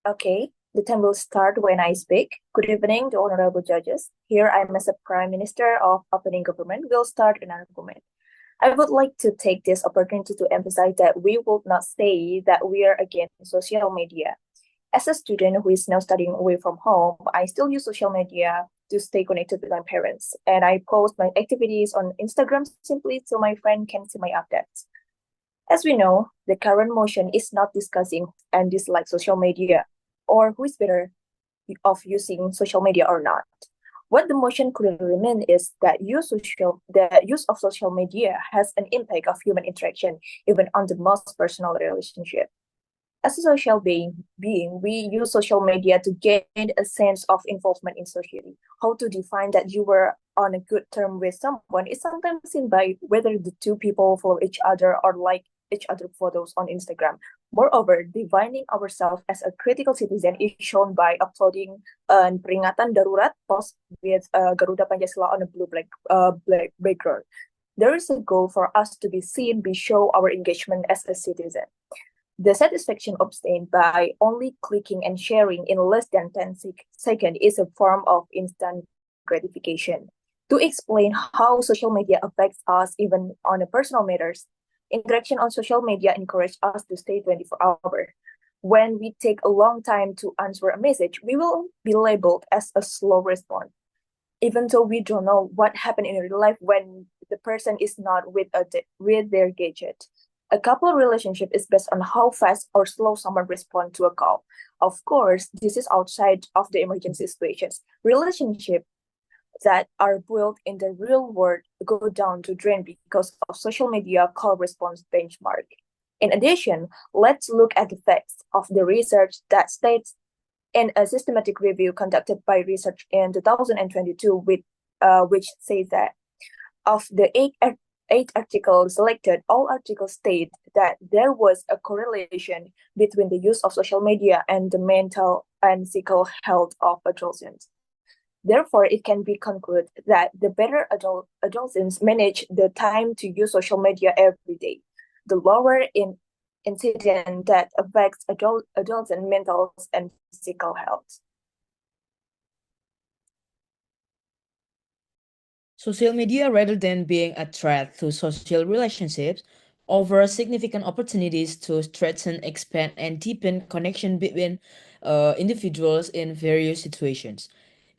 Okay, the time will start when I speak. Good evening, the honorable judges. Here I am as a Prime Minister of opening government. Will start an argument. I would like to take this opportunity to emphasize that we would not say that we are against social media. As a student who is now studying away from home, I still use social media to stay connected with my parents, and I post my activities on Instagram simply so my friend can see my updates. As we know, the current motion is not discussing and dislike social media or who is better of using social media or not. What the motion could remain is that the use of social media has an impact of human interaction, even on the most personal relationship. As a social being, we use social media to gain a sense of involvement in society. How to define that you were on a good term with someone is sometimes seen by whether the two people follow each other or like each other photos on Instagram. Moreover, defining ourselves as a critical citizen is shown by uploading a peringatan darurat post with Garuda Pancasila on a black background. There is a goal for us to be seen, be show our engagement as a citizen. The satisfaction obtained by only clicking and sharing in less than 10 seconds is a form of instant gratification. To explain how social media affects us even on a personal matters, interaction on social media encourage us to stay 24 hours. When we take a long time to answer a message, we will be labeled as a slow response, even though we don't know what happened in real life when the person is not with their gadget. A couple relationship is based on how fast or slow someone responds to a call. Of course, this is outside of the emergency situations. Relationships that are built in the real world go down to drain because of social media call response benchmark. In addition, let's look at the facts of the research that states in a systematic review conducted by research in 2022, which says that of the eight articles selected, all articles state that there was a correlation between the use of social media and the mental and physical health of adolescents. Therefore, it can be concluded that the better adolescents manage the time to use social media every day, the lower in incident that affects adolescent mental and physical health. Social media, rather than being a threat to social relationships, offers significant opportunities to strengthen, expand, and deepen connection between individuals in various situations.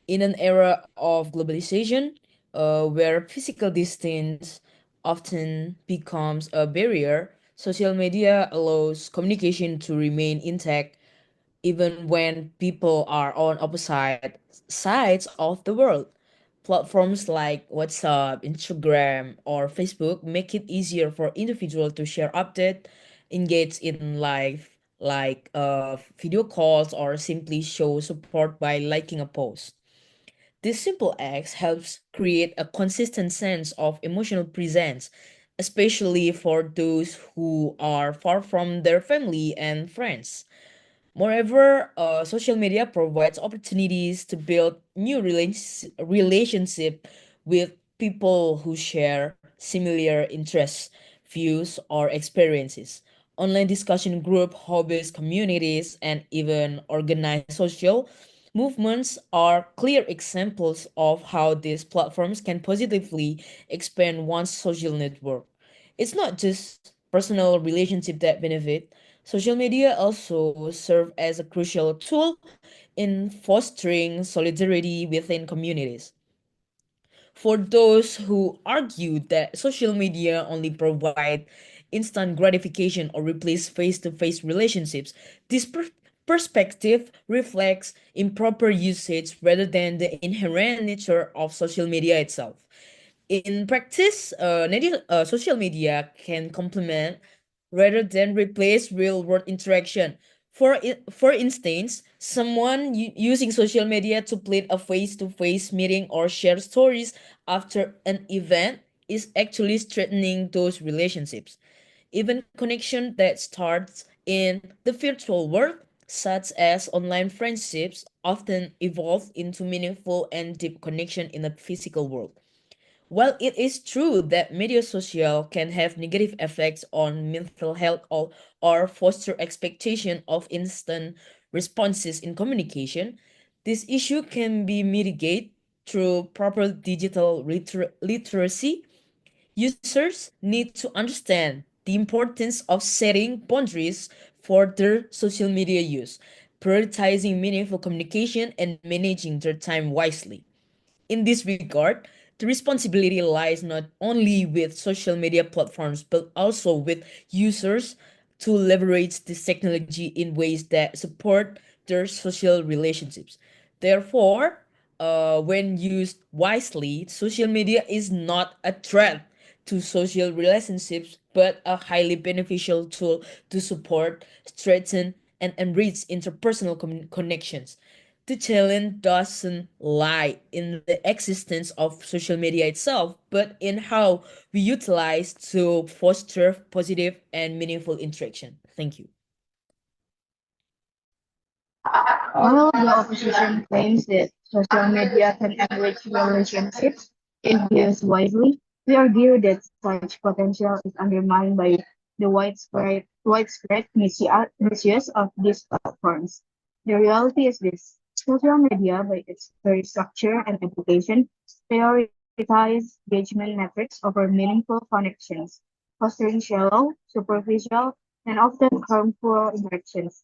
In an era of globalization, where physical distance often becomes a barrier, social media allows communication to remain intact even when people are on opposite sides of the world. Platforms like WhatsApp, Instagram, or Facebook make it easier for individuals to share updates, engage in live video calls, or simply show support by liking a post. This simple act helps create a consistent sense of emotional presence, especially for those who are far from their family and friends. Moreover, social media provides opportunities to build new relationship with people who share similar interests, views, or experiences. Online discussion group, hobbies, communities, and even organized social movements are clear examples of how these platforms can positively expand one's social network. It's not just personal relationship that benefit. Social media also serve as a crucial tool in fostering solidarity within communities. For those who argue that social media only provide instant gratification or replace face-to-face relationships, this perspective reflects improper usage rather than the inherent nature of social media itself. In practice, social media can complement rather than replace real world interaction. For instance, someone using social media to plan a face to face meeting or share stories after an event is actually strengthening those relationships. Even connection that starts in the virtual world, such as online friendships, often evolve into meaningful and deep connection in the physical world. While it is true that media social can have negative effects on mental health or foster expectation of instant responses in communication, this issue can be mitigated through proper digital literacy. Users need to understand the importance of setting boundaries for their social media use, prioritizing meaningful communication, and managing their time wisely. In this regard, the responsibility lies not only with social media platforms but also with users to leverage this technology in ways that support their social relationships. Therefore, when used wisely, social media is not a threat to social relationships but a highly beneficial tool to support, strengthen, and enrich interpersonal connections. The challenge doesn't lie in the existence of social media itself, but in how we utilize to foster positive and meaningful interaction. Thank you. While the opposition claims that social media can enrich relationships if used wisely, we argue that such potential is undermined by the widespread misuse of these platforms. The reality is this: social media, by its very structure and application, prioritize engagement metrics over meaningful connections, fostering shallow, superficial, and often harmful interactions.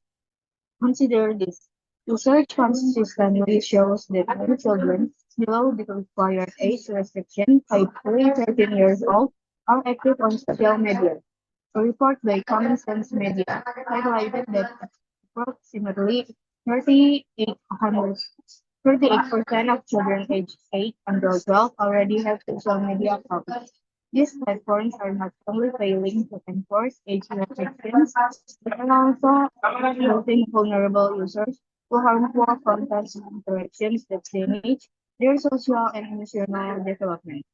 Consider this: research consistently shows that many children below the required age restriction, typically 13 years old, are active on social media. A report by Common Sense Media highlighted that approximately 38% of children aged 8 until 12 already have social media accounts. These platforms are not only failing to enforce age restrictions, but are also exposing vulnerable users to harmful content and interactions that damage their social and emotional development.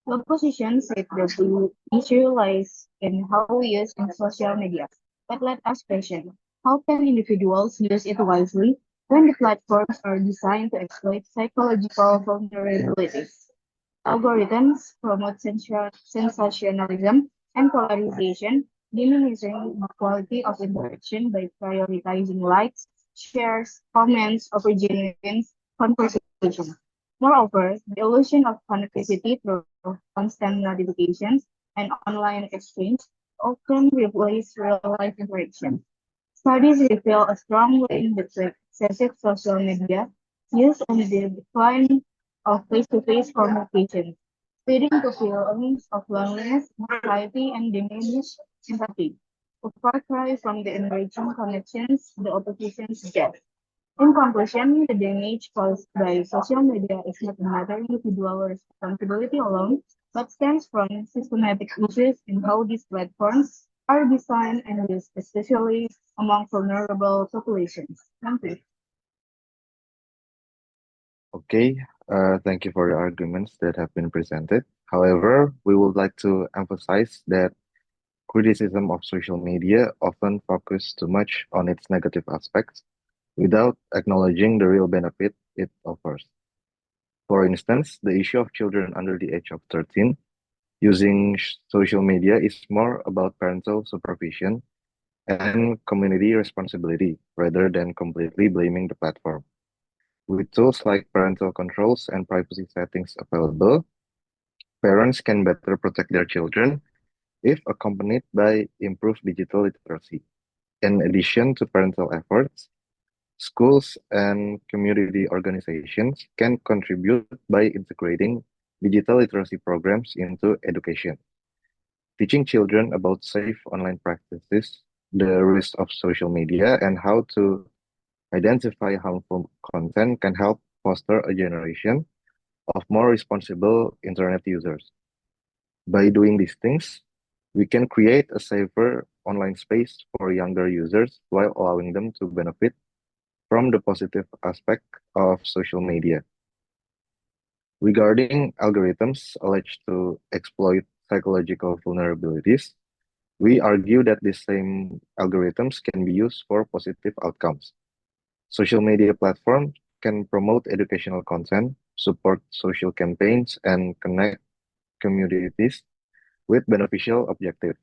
The opposition said that the issue lies in how we use in social media. But let us question, how can individuals use it wisely when the platforms are designed to exploit psychological vulnerabilities? Algorithms promote sensationalism and polarization, diminishing the quality of interaction by prioritizing likes, shares, comments over genuine conversation. Moreover, the illusion of connectivity through constant notifications and online exchange often replace real-life interaction. Studies reveal a strong link between excessive social media use and the decline of face-to-face communication, leading to feelings of loneliness, anxiety, and diminished empathy. A far cry from the enriching connections the opposition suggests. In conclusion, the damage caused by social media is not a matter of individual responsibility alone, but stems from systematic issues in how these platforms are designed and used, especially among vulnerable populations. Thank you. Okay, thank you for the arguments that have been presented. However, we would like to emphasize that criticism of social media often focuses too much on its negative aspects without acknowledging the real benefit it offers. For instance, the issue of children under the age of 13 using social media is more about parental supervision and community responsibility rather than completely blaming the platform. With tools like parental controls and privacy settings available, parents can better protect their children if accompanied by improved digital literacy. In addition to parental efforts, schools and community organizations can contribute by integrating digital literacy programs into education. Teaching children about safe online practices, the risks of social media, and how to identify harmful content can help foster a generation of more responsible internet users. By doing these things, we can create a safer online space for younger users while allowing them to benefit from the positive aspect of social media. Regarding algorithms alleged to exploit psychological vulnerabilities, we argue that these same algorithms can be used for positive outcomes. Social media platforms can promote educational content, support social campaigns, and connect communities with beneficial objectives.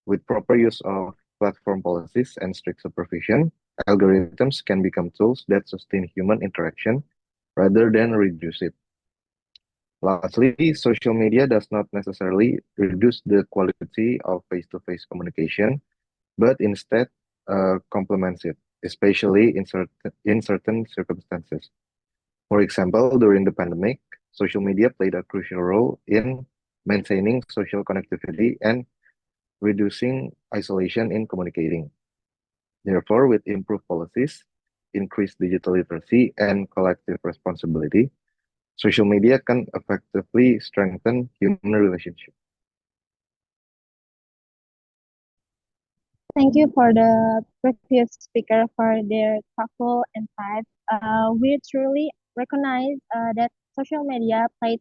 With proper use of platform policies and strict supervision, Algorithms can become tools that sustain human interaction rather than reduce it. Lastly, social media does not necessarily reduce the quality of face-to-face communication, but instead complements it, especially in certain circumstances. For example, during the pandemic, social media played a crucial role in maintaining social connectivity and reducing isolation in communicating. Therefore, with improved policies, increased digital literacy, and collective responsibility, social media can effectively strengthen human relationships. Thank you for the previous speaker for their thoughtful insights. We truly recognize that social media played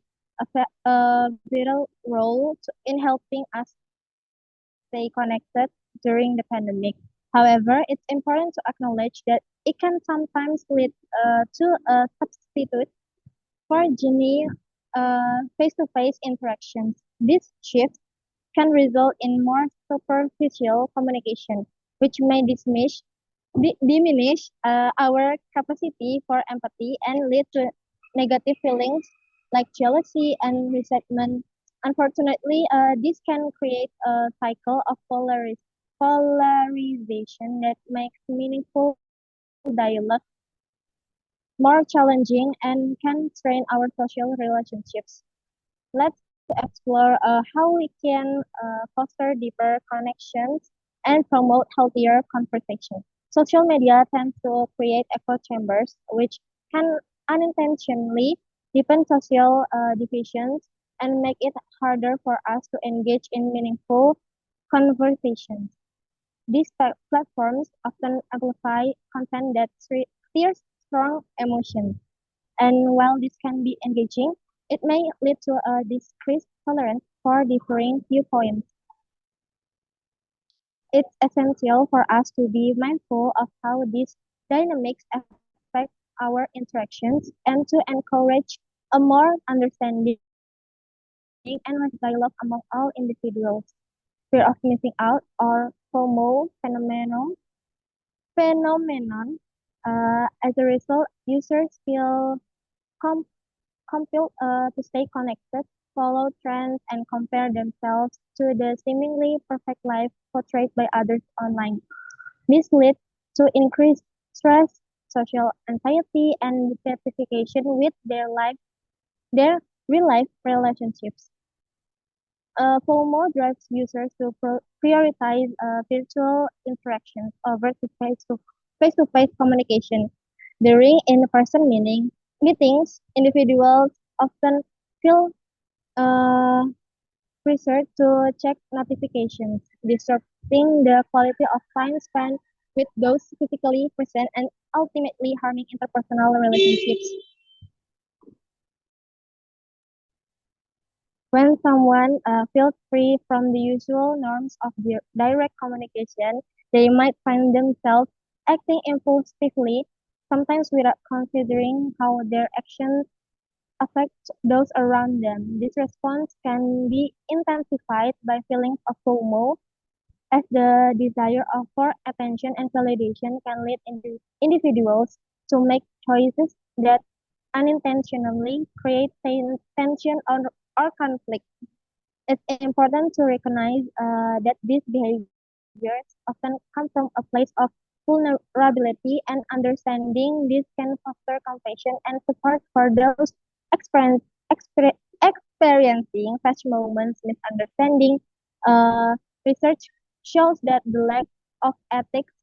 a vital role in helping us stay connected during the pandemic. However, it's important to acknowledge that it can sometimes lead to a substitute for genuine face-to-face interactions. This shift can result in more superficial communication, which may diminish our capacity for empathy and lead to negative feelings like jealousy and resentment. Unfortunately, this can create a cycle of polarization that makes meaningful dialogue more challenging and can strain our social relationships. Let's explore how we can foster deeper connections and promote healthier conversation. Social media tends to create echo chambers, which can unintentionally deepen social divisions and make it harder for us to engage in meaningful conversations. These platforms often amplify content that stirs strong emotions, and while this can be engaging, it may lead to a decreased tolerance for differing viewpoints. It's essential for us to be mindful of how these dynamics affect our interactions and to encourage a more understanding and dialogue among all individuals. Fear of missing out or FOMO phenomenon. As a result, users feel com- compelled to stay connected, follow trends, and compare themselves to the seemingly perfect life portrayed by others online. This leads to increased stress, social anxiety, and dissatisfaction with their real life relationships. FOMO drives users to prioritize virtual interactions over face-to-face communication. During in-person meetings, individuals often feel uh, pressured to check notifications, disrupting the quality of time spent with those physically present and ultimately harming interpersonal relationships. When someone feels free from the usual norms of direct communication, they might find themselves acting impulsively, sometimes without considering how their actions affect those around them. This response can be intensified by feelings of FOMO, as the desire for attention and validation can lead individuals to make choices that unintentionally create tension or conflict. It's important to recognize that these behaviors often come from a place of vulnerability, and understanding this can foster compassion and support for those experiencing such moments. Misunderstanding research shows that the lack of ethics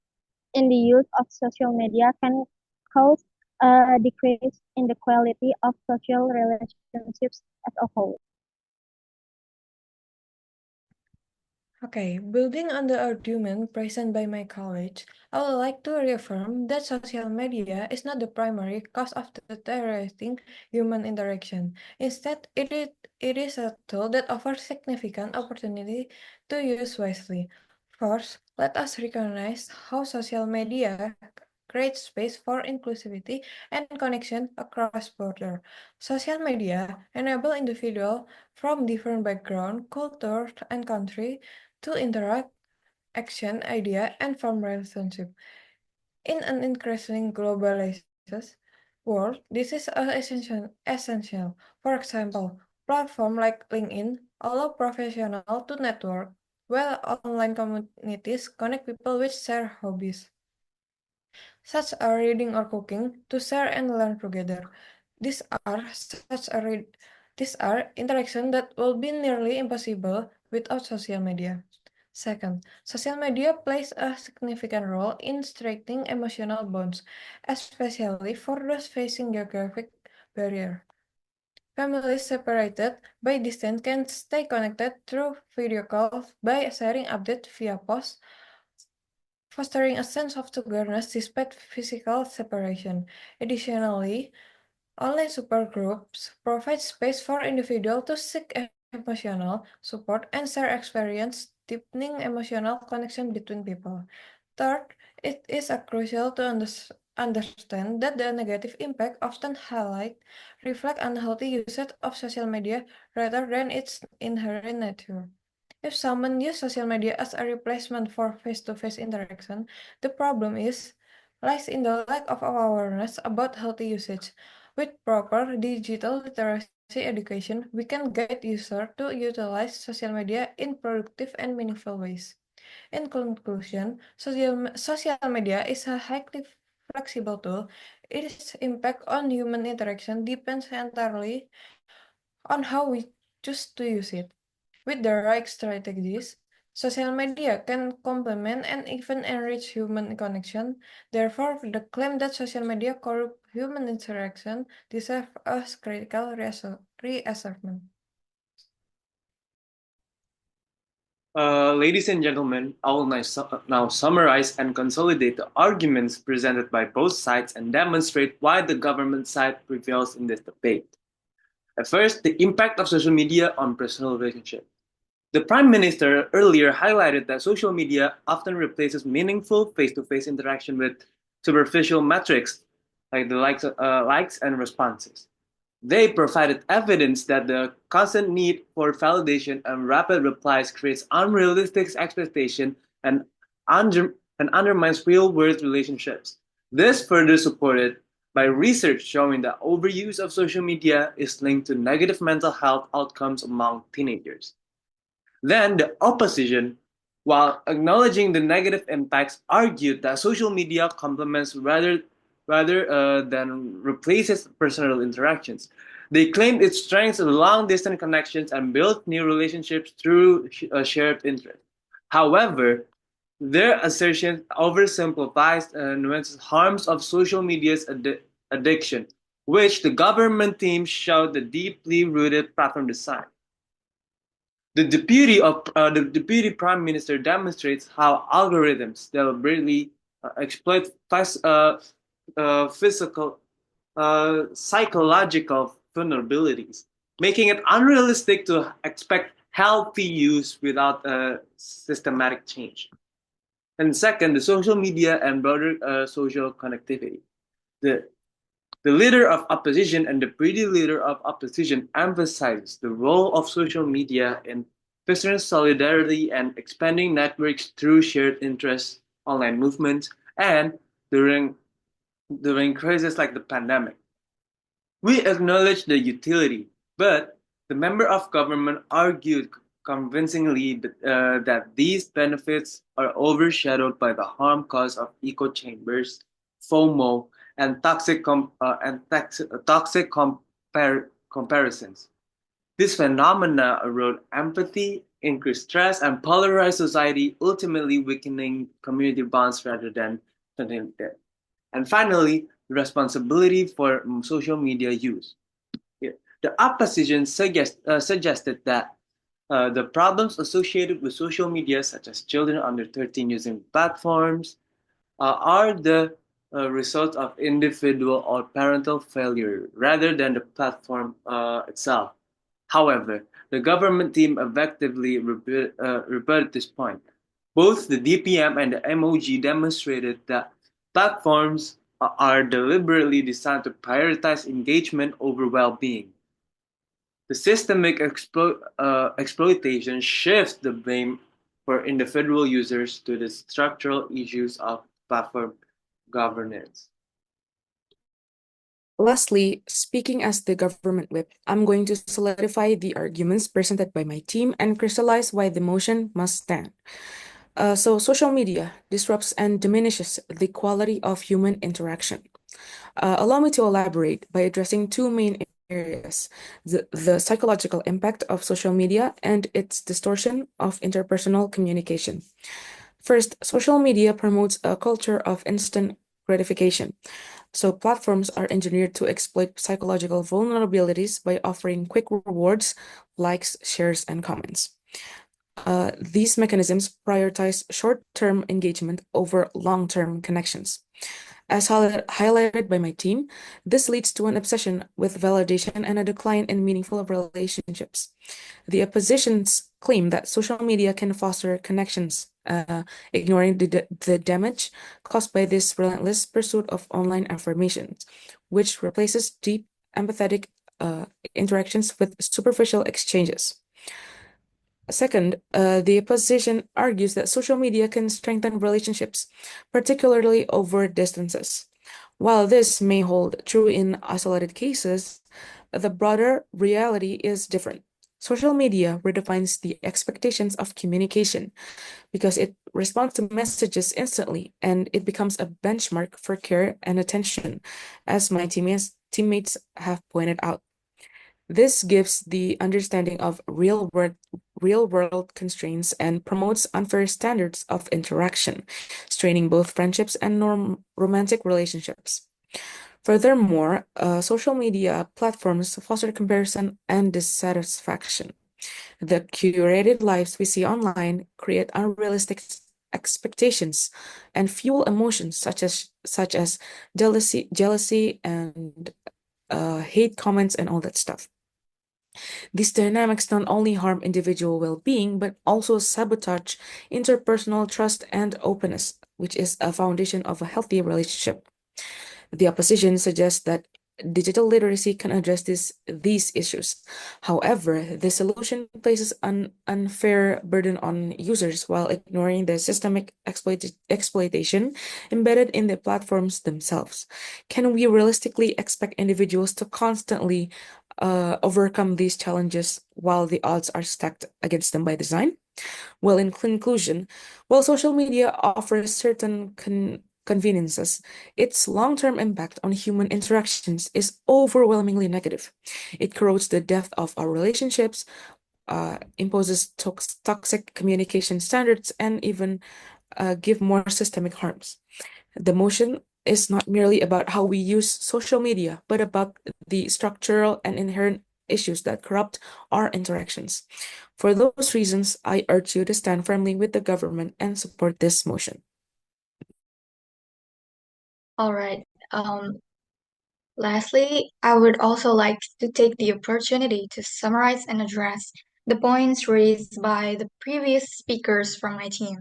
in the use of social media can cause a decrease in the quality of social relationships as a whole. Okay, building on the argument present by my colleagues, I would like to reaffirm that social media is not the primary cause of deteriorating human interaction. Instead, it is a tool that offers significant opportunity to use wisely. First, let us recognize how social media creates space for inclusivity and connection across borders. Social media enable individuals from different backgrounds, cultures, and countries to interact, action, idea, and form relationship. In an increasingly globalized world, this is essential. For example, platforms like LinkedIn allow professionals to network, while online communities connect people with shared hobbies, such as reading or cooking, to share and learn together. These are such a re- these are interactions that will be nearly impossible without social media. Second, social media plays a significant role in strengthening emotional bonds, especially for those facing geographic barrier. Families separated by distance can stay connected through video calls by sharing updates via posts, fostering a sense of togetherness despite physical separation. Additionally, online supergroups provide space for individuals to seek emotional support and share experience, deepening emotional connection between people. Third, it is crucial to understand that the negative impact often reflect unhealthy usage of social media rather than its inherent nature. If someone uses social media as a replacement for face-to-face interaction, the problem lies in the lack of awareness about healthy usage. With proper digital literacy education, we can guide users to utilize social media in productive and meaningful ways. In conclusion, social media is a highly flexible tool. Its impact on human interaction depends entirely on how we choose to use it. With the right strategies, social media can complement and even enrich human connection. Therefore, the claim that social media corrupt human interaction deserves a critical reassessment. Ladies and gentlemen, I will now summarize and consolidate the arguments presented by both sides and demonstrate why the government side prevails in this debate. At first, the impact of social media on personal relationships. The Prime Minister earlier highlighted that social media often replaces meaningful face-to-face interaction with superficial metrics like the likes and responses. They provided evidence that the constant need for validation and rapid replies creates unrealistic expectations and undermines real-world relationships. This further supported by research showing that overuse of social media is linked to negative mental health outcomes among teenagers. Then the opposition, while acknowledging the negative impacts, argued that social media complements rather than replaces personal interactions. They claimed it strengthens long-distance connections and built new relationships through shared interest. However, their assertion oversimplifies and nuances harms of social media's addiction, which the government team showed the deeply rooted platform design. The deputy prime minister demonstrates how algorithms deliberately exploit physical, psychological vulnerabilities, making it unrealistic to expect healthy use without systematic change. And second, the social media and broader social connectivity. The the leader of opposition and the deputy leader of opposition emphasized the role of social media in fostering solidarity and expanding networks through shared interests, online movements, and during crises like the pandemic. We acknowledge the utility, but the member of government argued convincingly that these benefits are overshadowed by the harm caused of echo chambers, FOMO, and toxic comparisons. This phenomena erode empathy, increase stress, and polarize society, ultimately weakening community bonds rather than strengthening them. And finally, responsibility for social media use. The opposition suggested that the problems associated with social media, such as children under 13 using platforms, are the result of individual or parental failure rather than the platform itself. However, the government team effectively rebutted this point. Both the DPM and the MOG demonstrated that platforms are deliberately designed to prioritize engagement over well-being. The systemic exploitation shifts the blame for individual users to the structural issues of platform governance. Lastly, speaking as the government whip, I'm going to solidify the arguments presented by my team and crystallize why the motion must stand. So social media disrupts and diminishes the quality of human interaction. Allow me to elaborate by addressing two main areas, the psychological impact of social media and its distortion of interpersonal communication. First, social media promotes a culture of instant gratification. So platforms are engineered to exploit psychological vulnerabilities by offering quick rewards, likes, shares, and comments. These mechanisms prioritize short-term engagement over long-term connections. As highlighted by my team, this leads to an obsession with validation and a decline in meaningful relationships. The opposition's claim that social media can foster connections, ignoring the damage caused by this relentless pursuit of online affirmations, which replaces deep, empathetic interactions with superficial exchanges. Second, the opposition argues that social media can strengthen relationships, particularly over distances. While this may hold true in isolated cases, the broader reality is different. Social media redefines the expectations of communication because it responds to messages instantly and it becomes a benchmark for care and attention, as my teammates have pointed out. This gives the understanding of real-world constraints and promotes unfair standards of interaction, straining both friendships and romantic relationships. Furthermore, social media platforms foster comparison and dissatisfaction. The curated lives we see online create unrealistic expectations and fuel emotions such as jealousy and hate comments and all that stuff. These dynamics not only harm individual well-being, but also sabotage interpersonal trust and openness, which is a foundation of a healthy relationship. The opposition suggests that digital literacy can address these issues. However, the solution places an unfair burden on users while ignoring the systemic exploitation embedded in the platforms themselves. Can we realistically expect individuals to constantly overcome these challenges while the odds are stacked against them by design? Well, in conclusion, while social media offers certain conveniences, its long-term impact on human interactions is overwhelmingly negative. It corrodes the depth of our relationships, imposes toxic communication standards, and even give more systemic harms. The motion is not merely about how we use social media, but about the structural and inherent issues that corrupt our interactions. For those reasons, I urge you to stand firmly with the government and support this motion. All right. Lastly, I would also like to take the opportunity to summarize and address the points raised by the previous speakers from my team.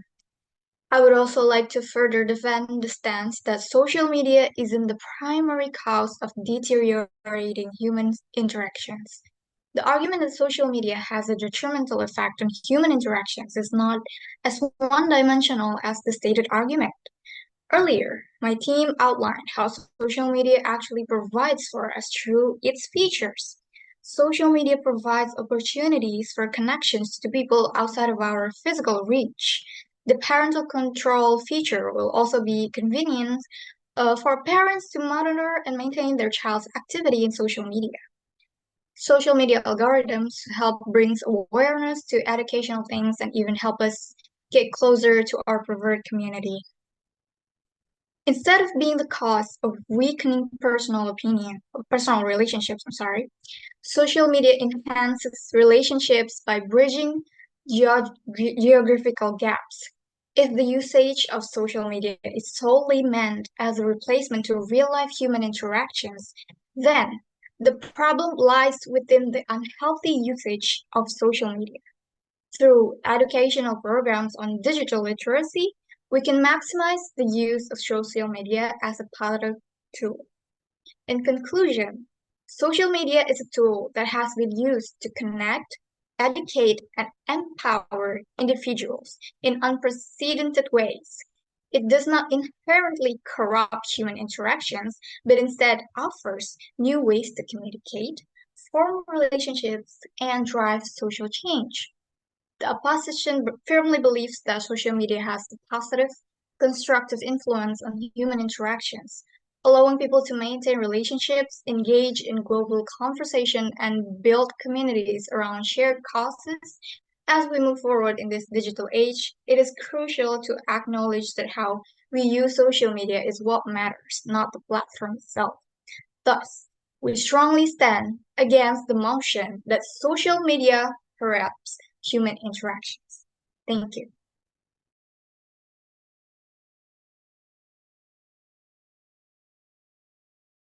I would also like to further defend the stance that social media isn't the primary cause of deteriorating human interactions. The argument that social media has a detrimental effect on human interactions is not as one-dimensional as the stated argument. Earlier, my team outlined how social media actually provides for us through its features. Social media provides opportunities for connections to people outside of our physical reach. The parental control feature will also be convenient for parents to monitor and maintain their child's activity in social media. Social media algorithms help brings awareness to educational things and even help us get closer to our preferred community. Instead of being the cause of weakening personal relationships, social media enhances relationships by bridging geographical gaps. If the usage of social media is solely meant as a replacement to real-life human interactions, then the problem lies within the unhealthy usage of social media. Through educational programs on digital literacy, we can maximize the use of social media as a positive tool. In conclusion, social media is a tool that has been used to connect, educate, and empower individuals in unprecedented ways. It does not inherently corrupt human interactions, but instead offers new ways to communicate, form relationships, and drive social change. The opposition firmly believes that social media has a positive, constructive influence on human interactions, allowing people to maintain relationships, engage in global conversation, and build communities around shared causes. As we move forward in this digital age, it is crucial to acknowledge that how we use social media is what matters, not the platform itself. Thus, we strongly stand against the motion that social media corrupts human interactions. Thank you.